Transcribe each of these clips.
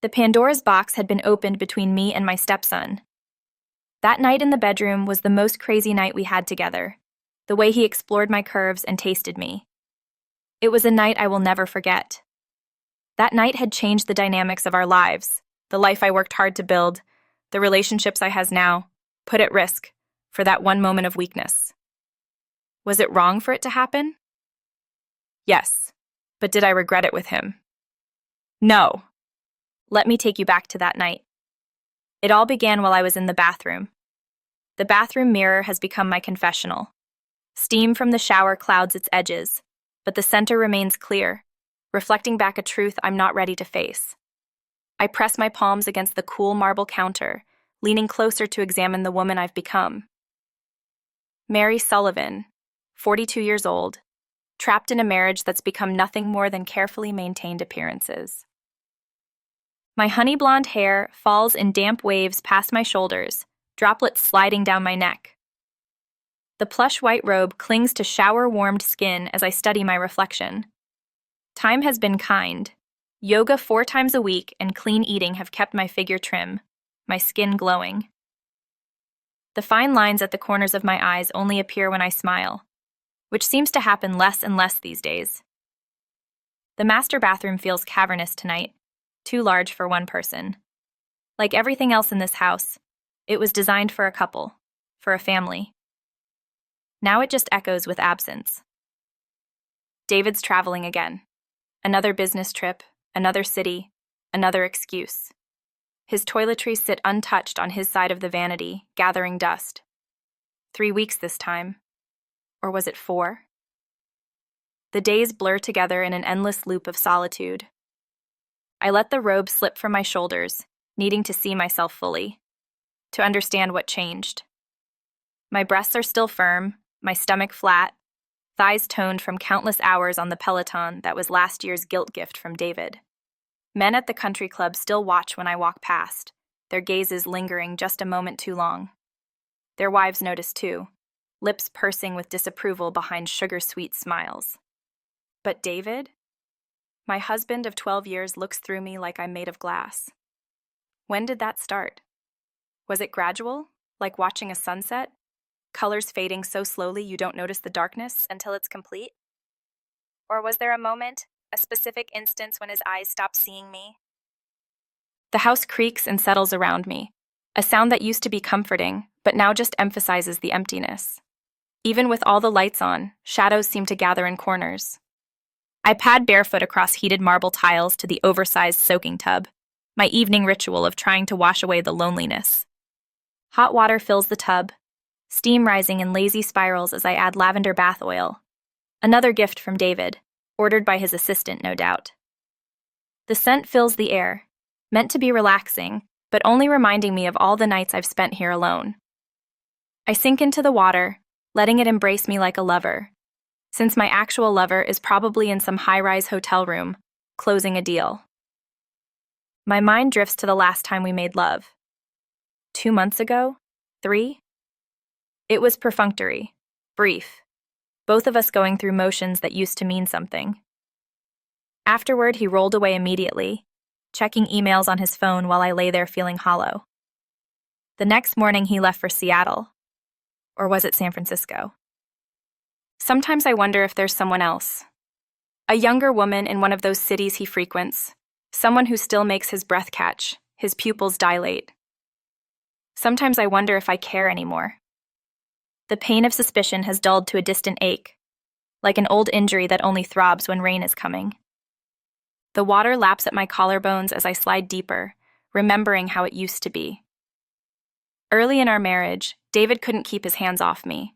The Pandora's box had been opened between me and my stepson. That night in the bedroom was the most crazy night we had together, the way he explored my curves and tasted me. It was a night I will never forget. That night had changed the dynamics of our lives, the life I worked hard to build, the relationships I has now, put at risk for that one moment of weakness. Was it wrong for it to happen? Yes, but did I regret it with him? No. Let me take you back to that night. It all began while I was in the bathroom. The bathroom mirror has become my confessional. Steam from the shower clouds its edges, but the center remains clear, reflecting back a truth I'm not ready to face. I press my palms against the cool marble counter, leaning closer to examine the woman I've become. Mary Sullivan, 42 years old, trapped in a marriage that's become nothing more than carefully maintained appearances. My honey blonde hair falls in damp waves past my shoulders, droplets sliding down my neck. The plush white robe clings to shower-warmed skin as I study my reflection. Time has been kind. Yoga 4 times a week and clean eating have kept my figure trim, my skin glowing. The fine lines at the corners of my eyes only appear when I smile, which seems to happen less and less these days. The master bathroom feels cavernous tonight, too large for one person. Like everything else in this house, it was designed for a couple, for a family. Now it just echoes with absence. David's traveling again. Another business trip, another city, another excuse. His toiletries sit untouched on his side of the vanity, gathering dust. 3 weeks this time. Or was it 4? The days blur together in an endless loop of solitude. I let the robe slip from my shoulders, needing to see myself fully, to understand what changed. My breasts are still firm, my stomach flat, thighs toned from countless hours on the Peloton that was last year's guilt gift from David. Men at the country club still watch when I walk past, their gazes lingering just a moment too long. Their wives notice too, lips pursing with disapproval behind sugar-sweet smiles. But David? My husband of 12 years looks through me like I'm made of glass. When did that start? Was it gradual, like watching a sunset? Colors fading so slowly you don't notice the darkness until it's complete? Or was there a moment, a specific instance when his eyes stopped seeing me? The house creaks and settles around me, a sound that used to be comforting, but now just emphasizes the emptiness. Even with all the lights on, shadows seem to gather in corners. I pad barefoot across heated marble tiles to the oversized soaking tub, my evening ritual of trying to wash away the loneliness. Hot water fills the tub, steam rising in lazy spirals as I add lavender bath oil. Another gift from David, ordered by his assistant, no doubt. The scent fills the air, meant to be relaxing, but only reminding me of all the nights I've spent here alone. I sink into the water, letting it embrace me like a lover, since my actual lover is probably in some high-rise hotel room, closing a deal. My mind drifts to the last time we made love. 2 months ago? 3? It was perfunctory, brief, both of us going through motions that used to mean something. Afterward, he rolled away immediately, checking emails on his phone while I lay there feeling hollow. The next morning, he left for Seattle. Or was it San Francisco? Sometimes I wonder if there's someone else. A younger woman in one of those cities he frequents, someone who still makes his breath catch, his pupils dilate. Sometimes I wonder if I care anymore. The pain of suspicion has dulled to a distant ache, like an old injury that only throbs when rain is coming. The water laps at my collarbones as I slide deeper, remembering how it used to be. Early in our marriage, David couldn't keep his hands off me.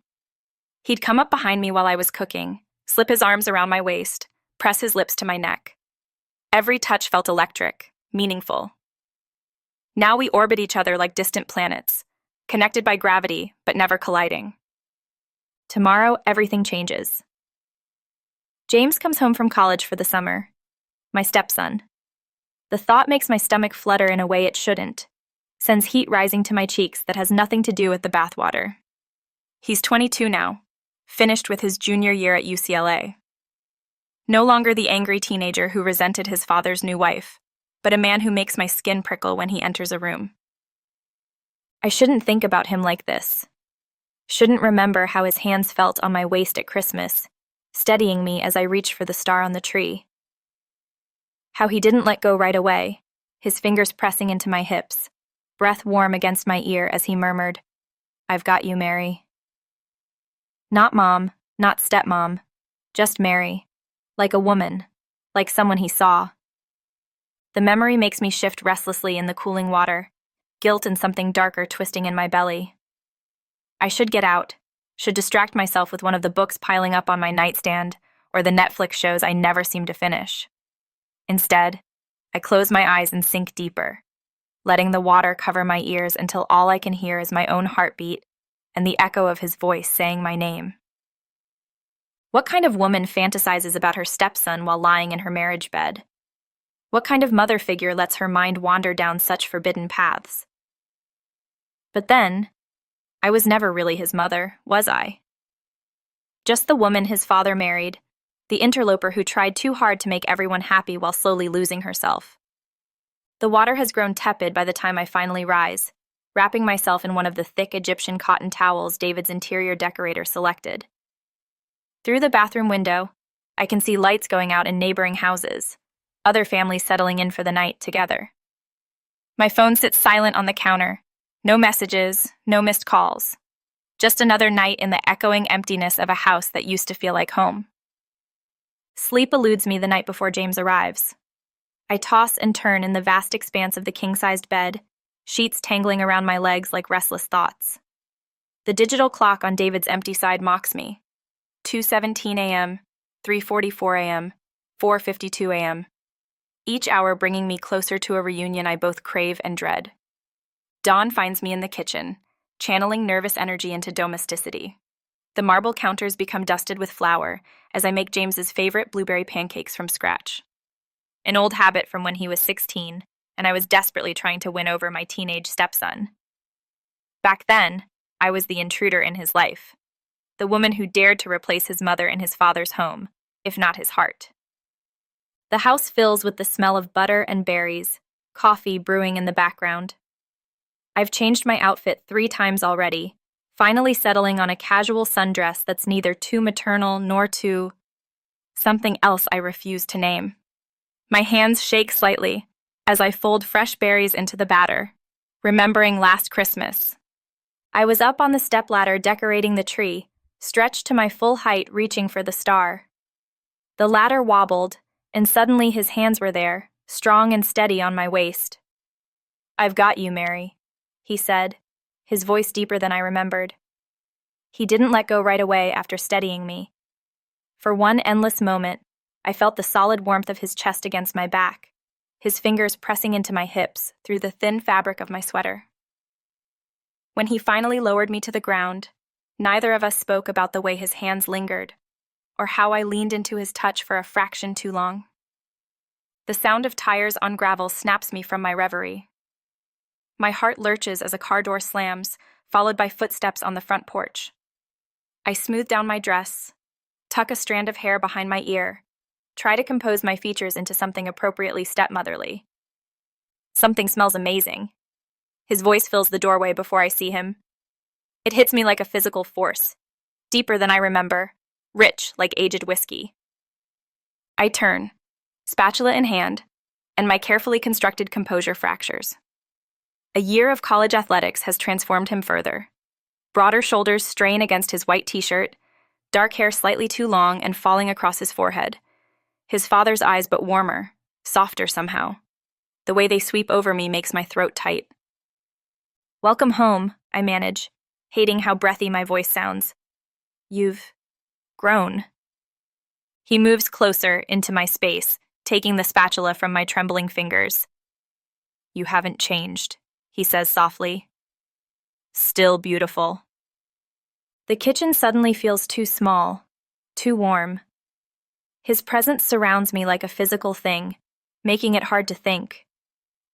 He'd come up behind me while I was cooking, slip his arms around my waist, press his lips to my neck. Every touch felt electric, meaningful. Now we orbit each other like distant planets, connected by gravity, but never colliding. Tomorrow, everything changes. James comes home from college for the summer. My stepson. The thought makes my stomach flutter in a way it shouldn't, sends heat rising to my cheeks that has nothing to do with the bathwater. He's 22 now, finished with his junior year at UCLA. No longer the angry teenager who resented his father's new wife, but a man who makes my skin prickle when he enters a room. I shouldn't think about him like this. Shouldn't remember how his hands felt on my waist at Christmas, steadying me as I reached for the star on the tree. How he didn't let go right away, his fingers pressing into my hips, breath warm against my ear as he murmured, "I've got you, Mary." Not mom, not stepmom, just Mary, like a woman, like someone he saw. The memory makes me shift restlessly in the cooling water, guilt and something darker twisting in my belly. I should get out, should distract myself with one of the books piling up on my nightstand or the Netflix shows I never seem to finish. Instead, I close my eyes and sink deeper, letting the water cover my ears until all I can hear is my own heartbeat and the echo of his voice saying my name. What kind of woman fantasizes about her stepson while lying in her marriage bed? What kind of mother figure lets her mind wander down such forbidden paths? But then, I was never really his mother, was I? Just the woman his father married, the interloper who tried too hard to make everyone happy while slowly losing herself. The water has grown tepid by the time I finally rise, wrapping myself in one of the thick Egyptian cotton towels David's interior decorator selected. Through the bathroom window, I can see lights going out in neighboring houses, other families settling in for the night together. My phone sits silent on the counter. No messages, no missed calls. Just another night in the echoing emptiness of a house that used to feel like home. Sleep eludes me the night before James arrives. I toss and turn in the vast expanse of the king-sized bed, sheets tangling around my legs like restless thoughts. The digital clock on David's empty side mocks me. 2:17 a.m., 3:44 a.m., 4:52 a.m., each hour bringing me closer to a reunion I both crave and dread. Dawn finds me in the kitchen, channeling nervous energy into domesticity. The marble counters become dusted with flour as I make James's favorite blueberry pancakes from scratch. An old habit from when he was 16, and I was desperately trying to win over my teenage stepson. Back then, I was the intruder in his life, the woman who dared to replace his mother in his father's home, if not his heart. The house fills with the smell of butter and berries, coffee brewing in the background. I've changed my outfit 3 times already, finally settling on a casual sundress that's neither too maternal nor too something else I refuse to name. My hands shake slightly as I fold fresh berries into the batter, remembering last Christmas. I was up on the stepladder decorating the tree, stretched to my full height reaching for the star. The ladder wobbled, and suddenly his hands were there, strong and steady on my waist. "I've got you, Mary," he said, his voice deeper than I remembered. He didn't let go right away after steadying me. For one endless moment, I felt the solid warmth of his chest against my back, his fingers pressing into my hips through the thin fabric of my sweater. When he finally lowered me to the ground, neither of us spoke about the way his hands lingered, or how I leaned into his touch for a fraction too long. The sound of tires on gravel snaps me from my reverie. My heart lurches as a car door slams, followed by footsteps on the front porch. I smooth down my dress, tuck a strand of hair behind my ear, try to compose my features into something appropriately stepmotherly. Something smells amazing. His voice fills the doorway before I see him. It hits me like a physical force, deeper than I remember, rich like aged whiskey. I turn, spatula in hand, and my carefully constructed composure fractures. A year of college athletics has transformed him further. Broader shoulders strain against his white t-shirt, dark hair slightly too long and falling across his forehead. His father's eyes but warmer, softer somehow. The way they sweep over me makes my throat tight. "Welcome home," I manage, hating how breathy my voice sounds. "You've grown." He moves closer into my space, taking the spatula from my trembling fingers. "You haven't changed," he says softly. "Still beautiful." The kitchen suddenly feels too small, too warm. His presence surrounds me like a physical thing, making it hard to think,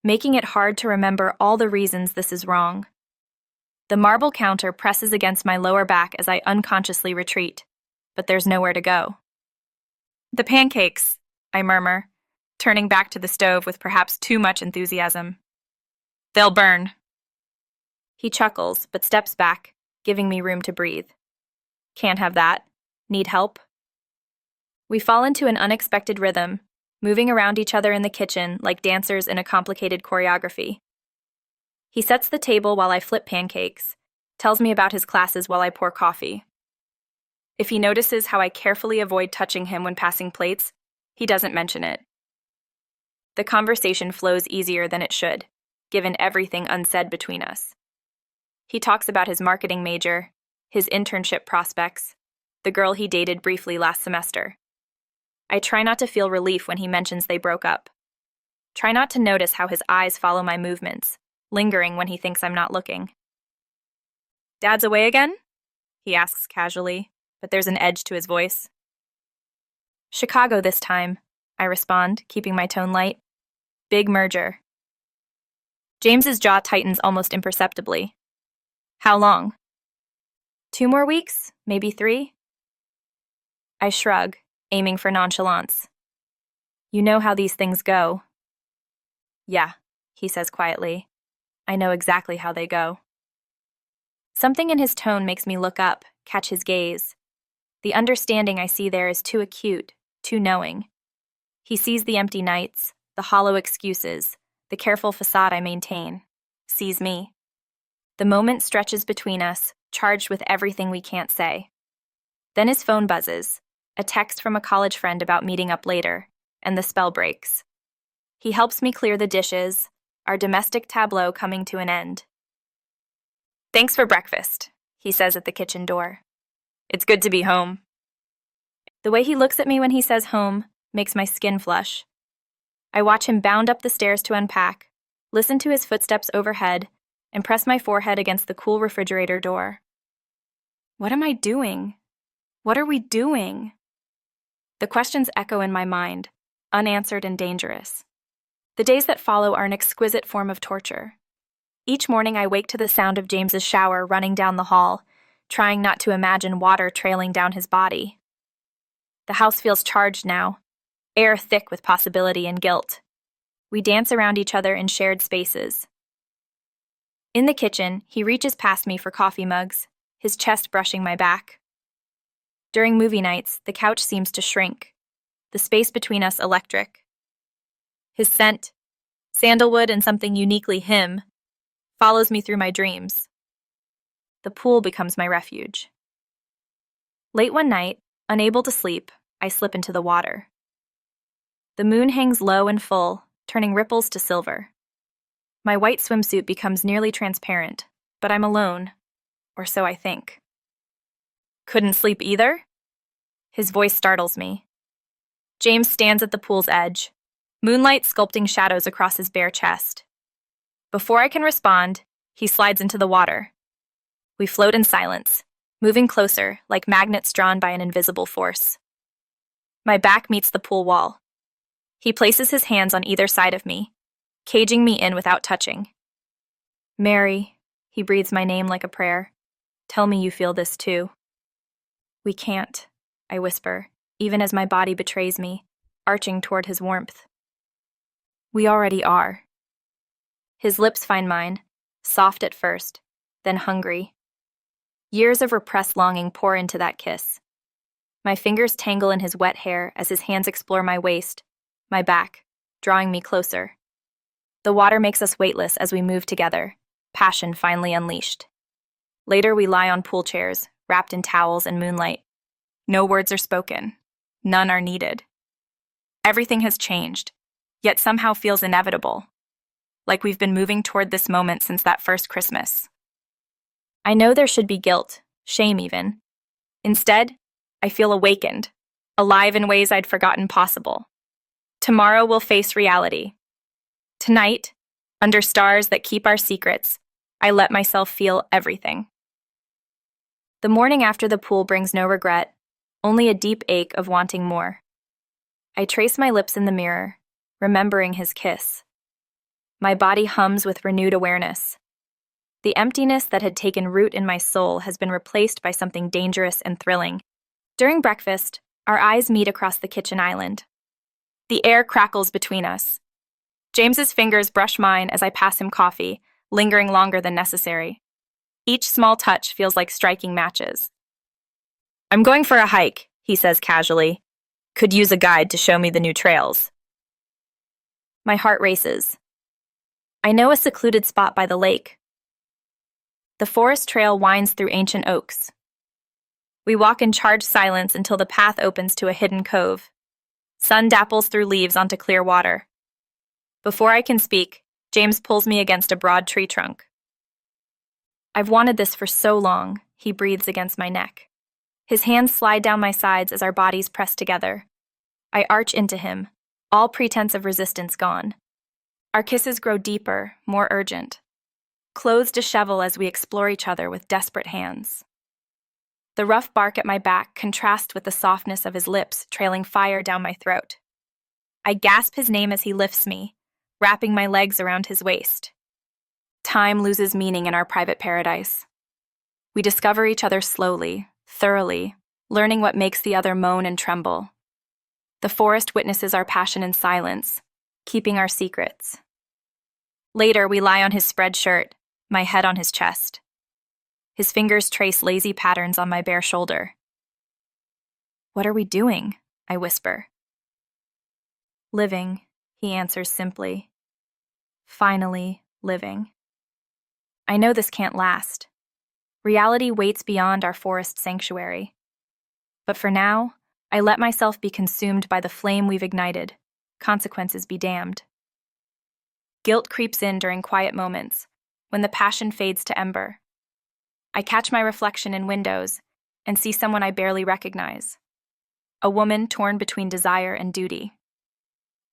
making it hard to remember all the reasons this is wrong. The marble counter presses against my lower back as I unconsciously retreat, but there's nowhere to go. "The pancakes," I murmur, turning back to the stove with perhaps too much enthusiasm. They'll burn. He chuckles, but steps back, giving me room to breathe. Can't have that. Need help? We fall into an unexpected rhythm, moving around each other in the kitchen like dancers in a complicated choreography. He sets the table while I flip pancakes, tells me about his classes while I pour coffee. If he notices how I carefully avoid touching him when passing plates, he doesn't mention it. The conversation flows easier than it should, given everything unsaid between us. He talks about his marketing major, his internship prospects, the girl he dated briefly last semester. I try not to feel relief when he mentions they broke up. Try not to notice how his eyes follow my movements, lingering when he thinks I'm not looking. Dad's away again? He asks casually, but there's an edge to his voice. Chicago this time, I respond, keeping my tone light. Big merger. James's jaw tightens almost imperceptibly. How long? 2 more weeks? Maybe 3? I shrug, aiming for nonchalance. You know how these things go. Yeah, he says quietly. I know exactly how they go. Something in his tone makes me look up, catch his gaze. The understanding I see there is too acute, too knowing. He sees the empty nights, the hollow excuses, the careful facade I maintain. Sees me. The moment stretches between us, charged with everything we can't say. Then his phone buzzes, a text from a college friend about meeting up later, and the spell breaks. He helps me clear the dishes, our domestic tableau coming to an end. Thanks for breakfast, he says at the kitchen door. It's good to be home. The way he looks at me when he says home makes my skin flush. I watch him bound up the stairs to unpack, listen to his footsteps overhead, and press my forehead against the cool refrigerator door. What am I doing? What are we doing? The questions echo in my mind, unanswered and dangerous. The days that follow are an exquisite form of torture. Each morning I wake to the sound of James's shower running down the hall, trying not to imagine water trailing down his body. The house feels charged now, air thick with possibility and guilt. We dance around each other in shared spaces. In the kitchen, he reaches past me for coffee mugs, his chest brushing my back. During movie nights, the couch seems to shrink, the space between us electric. His scent, sandalwood and something uniquely him, follows me through my dreams. The pool becomes my refuge. Late one night, unable to sleep, I slip into the water. The moon hangs low and full, turning ripples to silver. My white swimsuit becomes nearly transparent, but I'm alone, or so I think. Couldn't sleep either? His voice startles me. James stands at the pool's edge, moonlight sculpting shadows across his bare chest. Before I can respond, he slides into the water. We float in silence, moving closer like magnets drawn by an invisible force. My back meets the pool wall. He places his hands on either side of me, caging me in without touching. Mary, he breathes my name like a prayer. Tell me you feel this too. We can't, I whisper, even as my body betrays me, arching toward his warmth. We already are. His lips find mine, soft at first, then hungry. Years of repressed longing pour into that kiss. My fingers tangle in his wet hair as his hands explore my waist, my back, drawing me closer. The water makes us weightless as we move together, passion finally unleashed. Later we lie on pool chairs, wrapped in towels and moonlight. No words are spoken. None are needed. Everything has changed, yet somehow feels inevitable, like we've been moving toward this moment since that first Christmas. I know there should be guilt, shame even. Instead, I feel awakened, alive in ways I'd forgotten possible. Tomorrow we'll face reality. Tonight, under stars that keep our secrets, I let myself feel everything. The morning after the pool brings no regret, only a deep ache of wanting more. I trace my lips in the mirror, remembering his kiss. My body hums with renewed awareness. The emptiness that had taken root in my soul has been replaced by something dangerous and thrilling. During breakfast, our eyes meet across the kitchen island. The air crackles between us. James's fingers brush mine as I pass him coffee, lingering longer than necessary. Each small touch feels like striking matches. "I'm going for a hike," he says casually. "Could use a guide to show me the new trails." My heart races. I know a secluded spot by the lake. The forest trail winds through ancient oaks. We walk in charged silence until the path opens to a hidden cove. Sun dapples through leaves onto clear water. Before I can speak, James pulls me against a broad tree trunk. "I've wanted this for so long," he breathes against my neck. His hands slide down my sides as our bodies press together. I arch into him, all pretense of resistance gone. Our kisses grow deeper, more urgent. Clothes dishevel as we explore each other with desperate hands. The rough bark at my back contrasts with the softness of his lips trailing fire down my throat. I gasp his name as he lifts me, wrapping my legs around his waist. Time loses meaning in our private paradise. We discover each other slowly, thoroughly, learning what makes the other moan and tremble. The forest witnesses our passion in silence, keeping our secrets. Later, we lie on his spread shirt, my head on his chest. His fingers trace lazy patterns on my bare shoulder. "What are we doing?" I whisper. "Living," he answers simply. "Finally, living." I know this can't last. Reality waits beyond our forest sanctuary. But for now, I let myself be consumed by the flame we've ignited. Consequences be damned. Guilt creeps in during quiet moments, when the passion fades to ember. I catch my reflection in windows and see someone I barely recognize. A woman torn between desire and duty.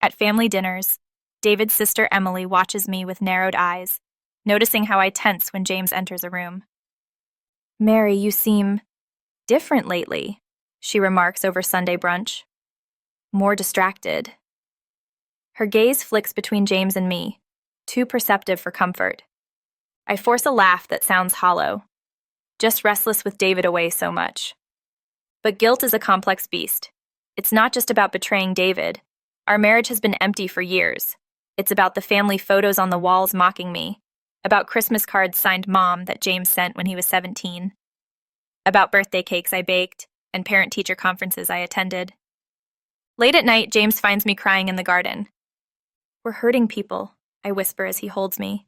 At family dinners, David's sister Emily watches me with narrowed eyes, noticing how I tense when James enters a room. "Mary, you seem different lately," she remarks over Sunday brunch. "More distracted." Her gaze flicks between James and me, too perceptive for comfort. I force a laugh that sounds hollow, just restless with David away so much. But guilt is a complex beast. It's not just about betraying David. Our marriage has been empty for years. It's about the family photos on the walls mocking me, about Christmas cards signed Mom that James sent when he was 17, about birthday cakes I baked and parent-teacher conferences I attended. Late at night, James finds me crying in the garden. "We're hurting people," I whisper as he holds me.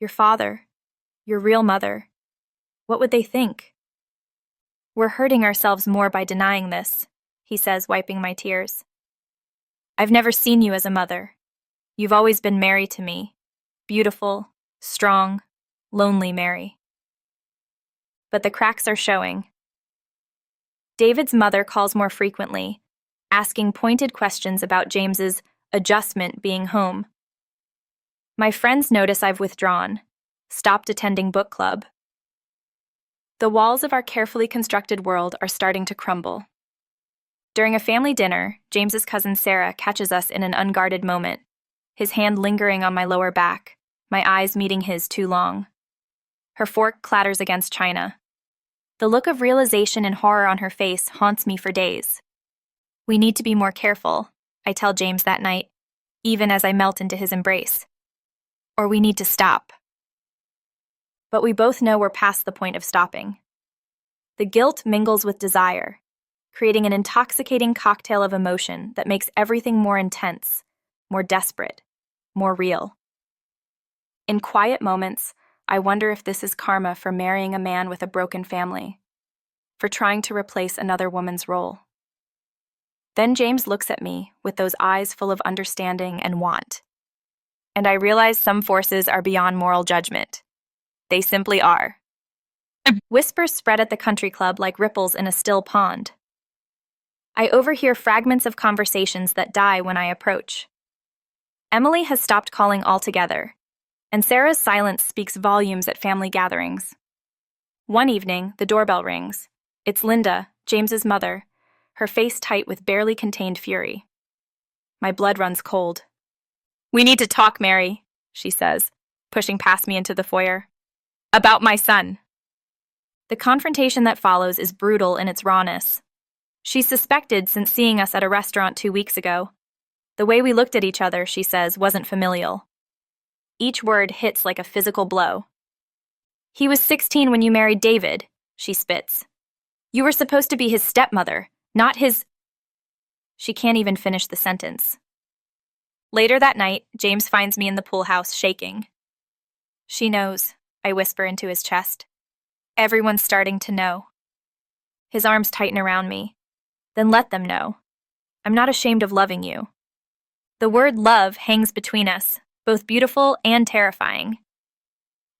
"Your father, your real mother. What would they think?" "We're hurting ourselves more by denying this," he says, wiping my tears. "I've never seen you as a mother. You've always been Mary to me. Beautiful, strong, lonely Mary." But the cracks are showing. David's mother calls more frequently, asking pointed questions about James's adjustment being home. My friends notice I've withdrawn, stopped attending book club. The walls of our carefully constructed world are starting to crumble. During a family dinner, James's cousin Sarah catches us in an unguarded moment, his hand lingering on my lower back, my eyes meeting his too long. Her fork clatters against china. The look of realization and horror on her face haunts me for days. "We need to be more careful," I tell James that night, even as I melt into his embrace. "Or we need to stop." But we both know we're past the point of stopping. The guilt mingles with desire, creating an intoxicating cocktail of emotion that makes everything more intense, more desperate, more real. In quiet moments, I wonder if this is karma for marrying a man with a broken family, for trying to replace another woman's role. Then James looks at me with those eyes full of understanding and want. And I realize some forces are beyond moral judgment. They simply are. Whispers spread at the country club like ripples in a still pond. I overhear fragments of conversations that die when I approach. Emily has stopped calling altogether, and Sarah's silence speaks volumes at family gatherings. One evening, the doorbell rings. It's Linda, James's mother, her face tight with barely contained fury. My blood runs cold. "We need to talk, Mary," she says, pushing past me into the foyer. "About my son." The confrontation that follows is brutal in its rawness. She's suspected since seeing us at a restaurant 2 weeks ago. The way we looked at each other, she says, wasn't familial. Each word hits like a physical blow. He was 16 when you married David, she spits. You were supposed to be his stepmother, not his... She can't even finish the sentence. Later that night, James finds me in the pool house, shaking. She knows, I whisper into his chest. Everyone's starting to know. His arms tighten around me. Then let them know. I'm not ashamed of loving you. The word love hangs between us, both beautiful and terrifying.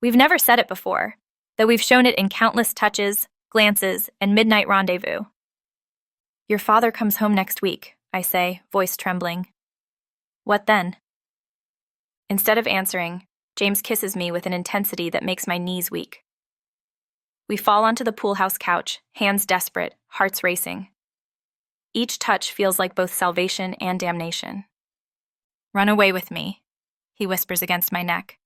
We've never said it before, though we've shown it in countless touches, glances, and midnight rendezvous. Your father comes home next week, I say, voice trembling. What then? Instead of answering, James kisses me with an intensity that makes my knees weak. We fall onto the pool house couch, hands desperate, hearts racing. Each touch feels like both salvation and damnation. Run away with me, he whispers against my neck.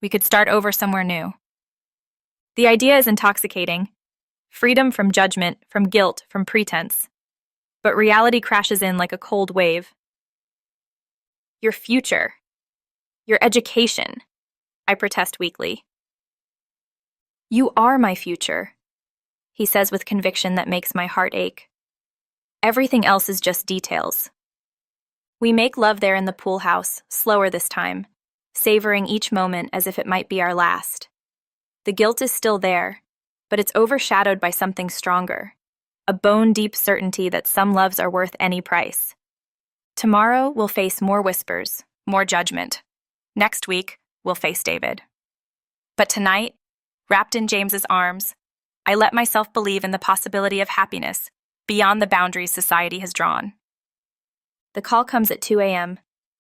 We could start over somewhere new. The idea is intoxicating. Freedom from judgment, from guilt, from pretense. But reality crashes in like a cold wave. Your future. Your education, I protest weakly. You are my future, he says with conviction that makes my heart ache. Everything else is just details. We make love there in the pool house, slower this time, savoring each moment as if it might be our last. The guilt is still there, but it's overshadowed by something stronger, a bone-deep certainty that some loves are worth any price. Tomorrow, we'll face more whispers, more judgment. Next week, we'll face David. But tonight, wrapped in James's arms, I let myself believe in the possibility of happiness beyond the boundaries society has drawn. The call comes at 2 a.m.,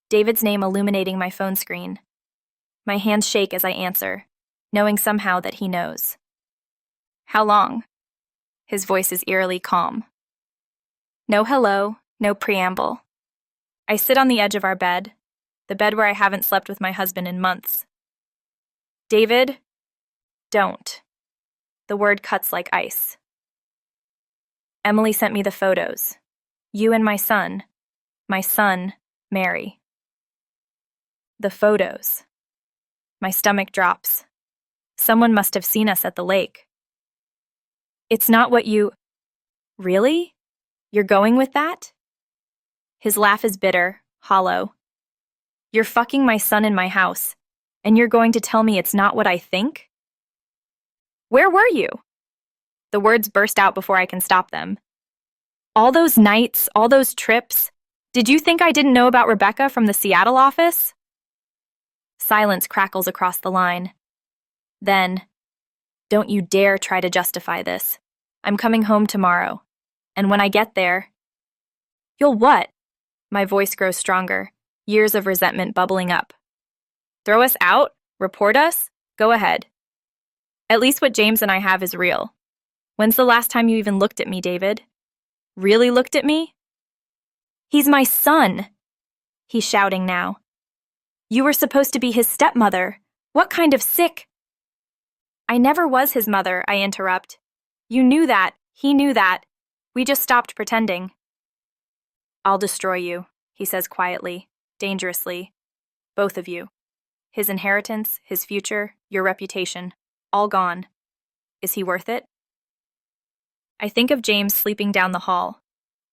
David's name illuminating my phone screen. My hands shake as I answer, knowing somehow that he knows. How long? His voice is eerily calm. No hello, no preamble. I sit on the edge of our bed, the bed where I haven't slept with my husband in months. David, don't. The word cuts like ice. Emily sent me the photos. You and my son, Mary. The photos. My stomach drops. Someone must have seen us at the lake. It's not what you... Really? You're going with that? His laugh is bitter, hollow. You're fucking my son in my house, and you're going to tell me it's not what I think? Where were you? The words burst out before I can stop them. All those nights, all those trips, did you think I didn't know about Rebecca from the Seattle office? Silence crackles across the line. Then, don't you dare try to justify this. I'm coming home tomorrow, and when I get there... You'll what? My voice grows stronger, years of resentment bubbling up. Throw us out? Report us? Go ahead. At least what James and I have is real. When's the last time you even looked at me, David? Really looked at me? He's my son! He's shouting now. You were supposed to be his stepmother. What kind of sick... I never was his mother, I interrupt. You knew that. He knew that. We just stopped pretending. I'll destroy you, he says quietly, dangerously. Both of you. His inheritance, his future, your reputation, all gone. Is he worth it? I think of James sleeping down the hall,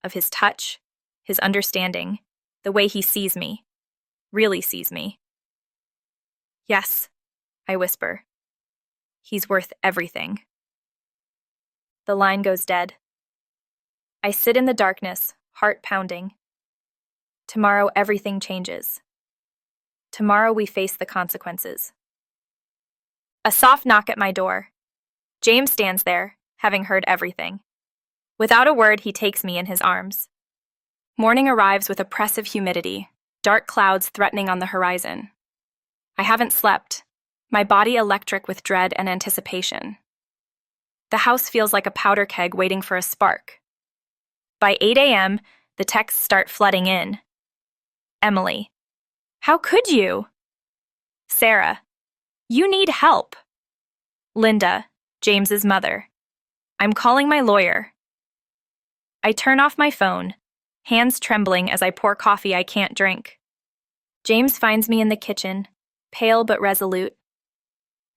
of his touch, his understanding, the way he sees me, really sees me. Yes, I whisper. He's worth everything. The line goes dead. I sit in the darkness, heart pounding. Tomorrow everything changes. Tomorrow we face the consequences. A soft knock at my door. James stands there, having heard everything. Without a word, he takes me in his arms. Morning arrives with oppressive humidity, dark clouds threatening on the horizon. I haven't slept, my body electric with dread and anticipation. The house feels like a powder keg waiting for a spark. By 8 a.m., the texts start flooding in. Emily. How could you? Sarah. You need help. Linda, James's mother. I'm calling my lawyer. I turn off my phone, hands trembling as I pour coffee I can't drink. James finds me in the kitchen, pale but resolute.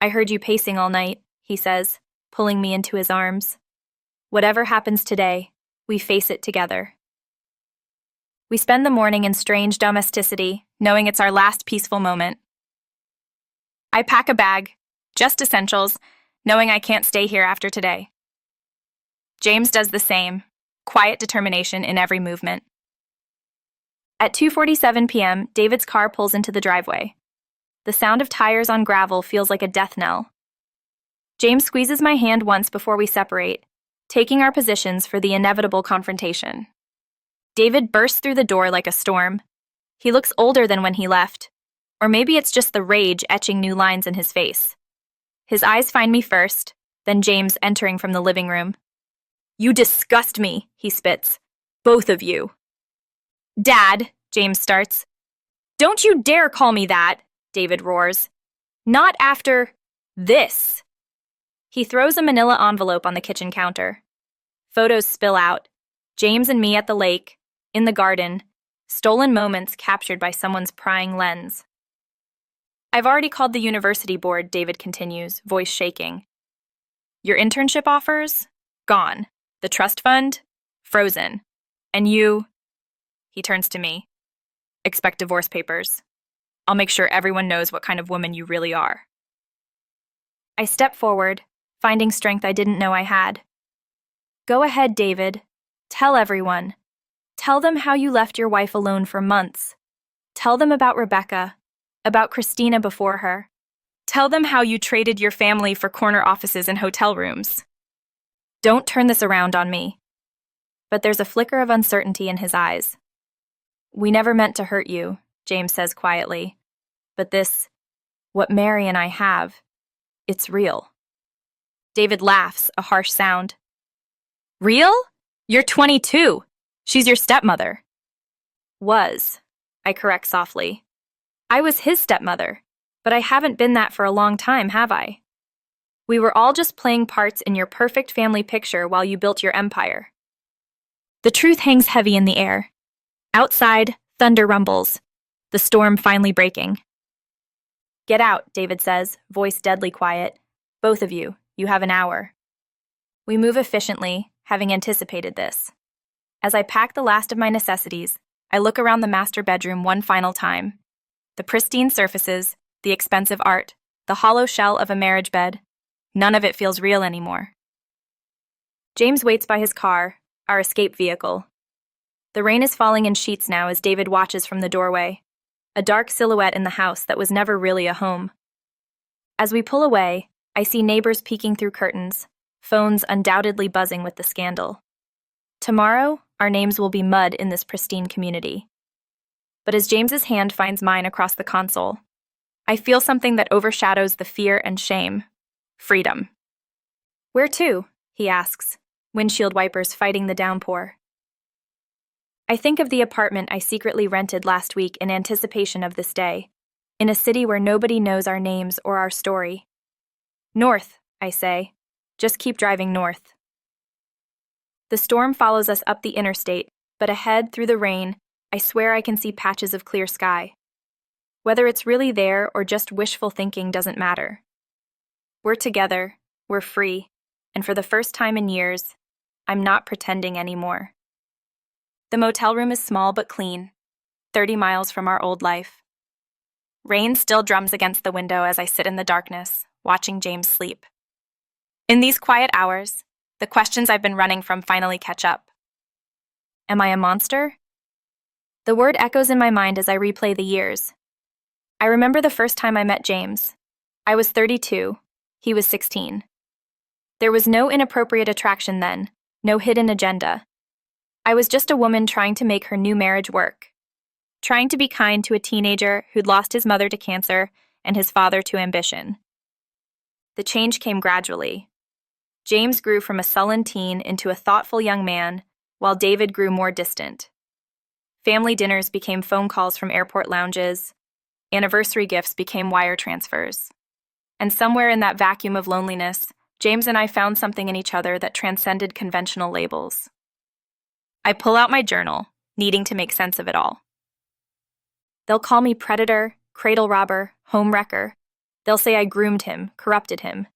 "I heard you pacing all night," he says, pulling me into his arms. "Whatever happens today, we face it together." We spend the morning in strange domesticity, knowing it's our last peaceful moment. I pack a bag, just essentials, knowing I can't stay here after today. James does the same, quiet determination in every movement. At 2:47 p.m., David's car pulls into the driveway. The sound of tires on gravel feels like a death knell. James squeezes my hand once before we separate, taking our positions for the inevitable confrontation. David bursts through the door like a storm. He looks older than when he left, or maybe it's just the rage etching new lines in his face. His eyes find me first, then James entering from the living room. "You disgust me," he spits. "Both of you." "Dad," James starts. "Don't you dare call me that," David roars. "Not after this." He throws a manila envelope on the kitchen counter. Photos spill out. James and me at the lake, in the garden, stolen moments captured by someone's prying lens. "I've already called the university board," David continues, voice shaking. "Your internship offers? Gone. The trust fund? Frozen. And you," he turns to me, "expect divorce papers. I'll make sure everyone knows what kind of woman you really are." I step forward, finding strength I didn't know I had. "Go ahead, David. Tell everyone. Tell them how you left your wife alone for months. Tell them about Rebecca, about Christina before her. Tell them how you traded your family for corner offices and hotel rooms. Don't turn this around on me." But there's a flicker of uncertainty in his eyes. "We never meant to hurt you," James says quietly. "But this, what Mary and I have, it's real." David laughs, a harsh sound. "Real? You're 22. She's your stepmother." "Was," I correct softly. "I was his stepmother, but I haven't been that for a long time, have I? We were all just playing parts in your perfect family picture while you built your empire." The truth hangs heavy in the air. Outside, thunder rumbles, the storm finally breaking. "Get out," David says, voice deadly quiet. "Both of you, you have an hour." We move efficiently, having anticipated this. As I pack the last of my necessities, I look around the master bedroom one final time. The pristine surfaces, the expensive art, the hollow shell of a marriage bed, none of it feels real anymore. James waits by his car, our escape vehicle. The rain is falling in sheets now as David watches from the doorway, a dark silhouette in the house that was never really a home. As we pull away, I see neighbors peeking through curtains, phones undoubtedly buzzing with the scandal. Tomorrow, our names will be mud in this pristine community. But as James's hand finds mine across the console, I feel something that overshadows the fear and shame. Freedom. "Where to?" he asks, windshield wipers fighting the downpour. I think of the apartment I secretly rented last week in anticipation of this day, in a city where nobody knows our names or our story. "North," I say. "Just keep driving north." The storm follows us up the interstate, but ahead through the rain, I swear I can see patches of clear sky. Whether it's really there or just wishful thinking doesn't matter. We're together, we're free, and for the first time in years, I'm not pretending anymore. The motel room is small but clean, 30 miles from our old life. Rain still drums against the window as I sit in the darkness, watching James sleep. In these quiet hours, the questions I've been running from finally catch up. Am I a monster? The word echoes in my mind as I replay the years. I remember the first time I met James. I was 32, he was 16. There was no inappropriate attraction then, no hidden agenda. I was just a woman trying to make her new marriage work, trying to be kind to a teenager who'd lost his mother to cancer and his father to ambition. The change came gradually. James grew from a sullen teen into a thoughtful young man, while David grew more distant. Family dinners became phone calls from airport lounges. Anniversary gifts became wire transfers. And somewhere in that vacuum of loneliness, James and I found something in each other that transcended conventional labels. I pull out my journal, needing to make sense of it all. They'll call me predator, cradle robber, home wrecker. They'll say I groomed him, corrupted him.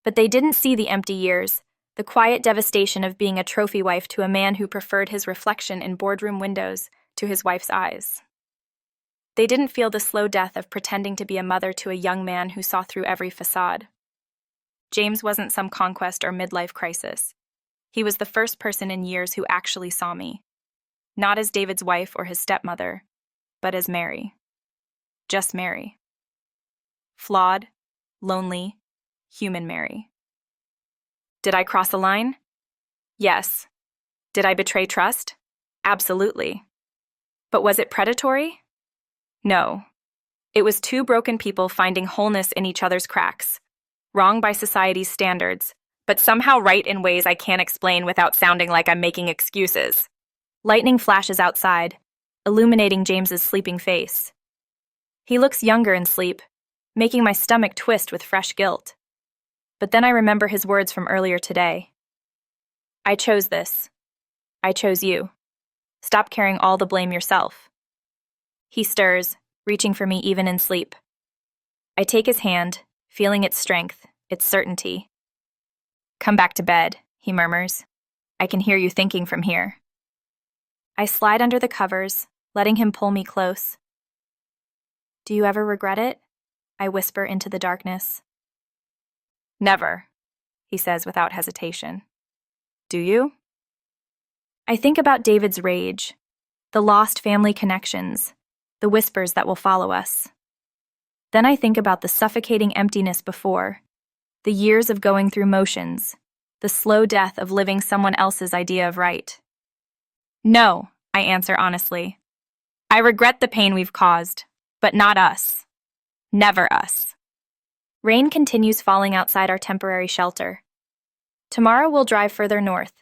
But they didn't see the empty years, the quiet devastation of being a trophy wife to a man who preferred his reflection in boardroom windows to his wife's eyes. They didn't feel the slow death of pretending to be a mother to a young man who saw through every facade. James wasn't some conquest or midlife crisis. He was the first person in years who actually saw me. Not as David's wife or his stepmother, but as Mary. Just Mary. Flawed, lonely, human Mary. Did I cross a line? Yes. Did I betray trust? Absolutely. But was it predatory? No. It was two broken people finding wholeness in each other's cracks, wrong by society's standards, but somehow right in ways I can't explain without sounding like I'm making excuses. Lightning flashes outside, illuminating James's sleeping face. He looks younger in sleep, making my stomach twist with fresh guilt. But then I remember his words from earlier today. I chose this. I chose you. Stop carrying all the blame yourself. He stirs, reaching for me even in sleep. I take his hand, feeling its strength, its certainty. Come back to bed, he murmurs. I can hear you thinking from here. I slide under the covers, letting him pull me close. Do you ever regret it? I whisper into the darkness. Never, he says without hesitation. Do you? I think about David's rage, the lost family connections, the whispers that will follow us. Then I think about the suffocating emptiness before, the years of going through motions, the slow death of living someone else's idea of right. No, I answer honestly. I regret the pain we've caused, but not us. Never us. Rain continues falling outside our temporary shelter. Tomorrow we'll drive further north,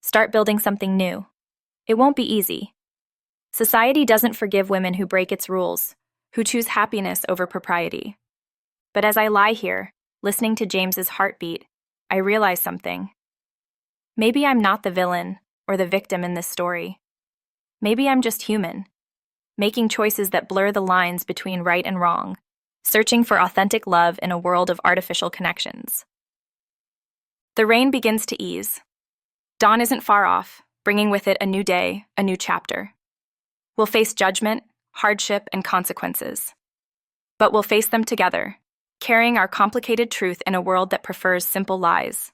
start building something new. It won't be easy. Society doesn't forgive women who break its rules, who choose happiness over propriety. But as I lie here, listening to James's heartbeat, I realize something. Maybe I'm not the villain or the victim in this story. Maybe I'm just human, making choices that blur the lines between right and wrong, searching for authentic love in a world of artificial connections. The rain begins to ease. Dawn isn't far off, bringing with it a new day, a new chapter. We'll face judgment, hardship, and consequences. But we'll face them together, carrying our complicated truth in a world that prefers simple lies.